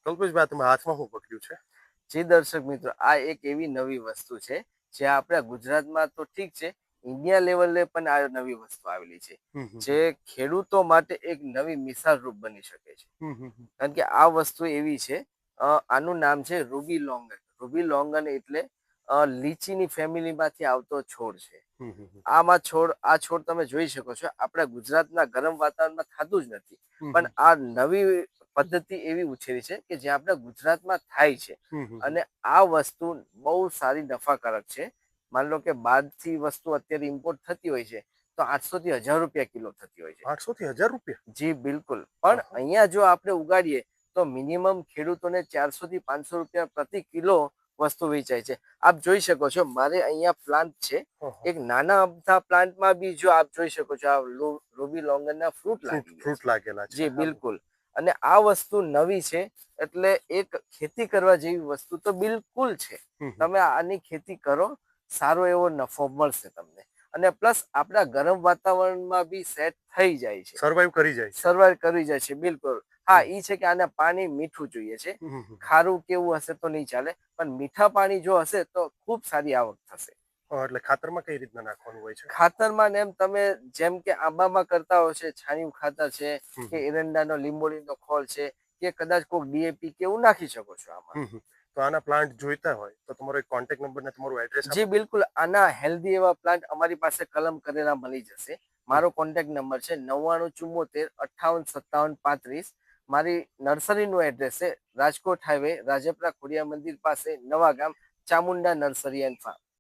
કલ્પેશભાઈ, તમે હાથમાં શું પકડ્યું છે? જી દર્શક મિત્રો, આ એક એવી નવી વસ્તુ છે જે આપણા ગુજરાતમાં તો ઠીક છે, ઇન્ડિયા લેવલે પણ આ નવી વસ્તુ આવેલી છે, જે ખેડૂતો માટે એક નવી મિસાલ રૂપ બની શકે છે. કારણ કે આ વસ્તુ એવી છે, આનું નામ છે રૂબી લોંગન. રૂબી લોંગન એટલે લીચીની ફેમિલીમાંથી આવતો છોડ છે. આ છોડ તમે જોઈ શકો છો, આપણા ગુજરાતના ગરમ વાતાવરણમાં થતું જ નથી, પણ આ નવી પદ્ધતિ એવી ઉછેરી છે કે જે આપણા ગુજરાતમાં થાય છે. અને આ વસ્તુ બહુ સારી નફાકારક છે. માની લો કે બહારથી વસ્તુ અત્યારે ઇમ્પોર્ટ થતી હોય છે તો 800 થી 1000 રૂપિયા કિલો થતી હોય છે. 800 થી 1000 રૂપિયા? જી બિલકુલ. પણ અહીંયા જો આપણે ઉગાડીએ તો મિનિમમ ખેડૂતોને 400 થી 500 રૂપિયા પ્રતિ કિલો વસ્તુ વેચાય છે. આપ જોઈ શકો છો, મારે અહીંયા પ્લાન્ટ છે, એક નાના અમથા પ્લાન્ટમાં બી જો આપ જોઈ શકો છો, આ રૂબી લોંગનના ફ્રૂટ લાગેલા છે. જી બિલકુલ. અને આ વસ્તુ નવી છે, એટલે એક ખેતી કરવા જેવી વસ્તુ તો બિલકુલ છે. તમે આની ખેતી કરો, સારો એવો નફો મળશે તમને. અને પ્લસ આપણા ગરમ વાતાવરણમાં બી સેટ થઈ જાય છે, સર્વાઈવ કરી જાય છે. બિલકુલ. હા, ઈ છે કે આને પાણી મીઠું જોઈએ છે. ખારું કેવું હશે તો નહીં ચાલે, પણ મીઠા પાણી જો હશે તો ખૂબ સારી આવક થશે. એટલે ખાતરમાં કઈ રીતના નાખવાનું હોય છે? ખાતરમાં એમ તમે જેમ કે આંબામાં કરતા હોય છે, છાણિયું ખાતર છે કે એરંડાનો લીંબોળીનો ખોળ છે, કે કદાચ કોઈક ડીએપી કે એવું નાખી શકો છો આમાં. તો આના પ્લાન્ટ જોઈતા હોય તો તમારો એક કોન્ટેક્ટ નંબર ને તમારું એડ્રેસ? જી બિલકુલ. આના હેલ્ધી એવા પ્લાન્ટ અમારી પાસે કલમ કરેલા મળી જશે. મારો કોન્ટેક્ટ નંબર છે 9974585735. મારી નર્સરીનું એડ્રેસ છે રાજકોટ હાઈવે, રાજપરા ખોડિયા મંદિર પાસે, નવા ગામ, ચામુંડા નર્સરી એન્ડ ફાર્મ.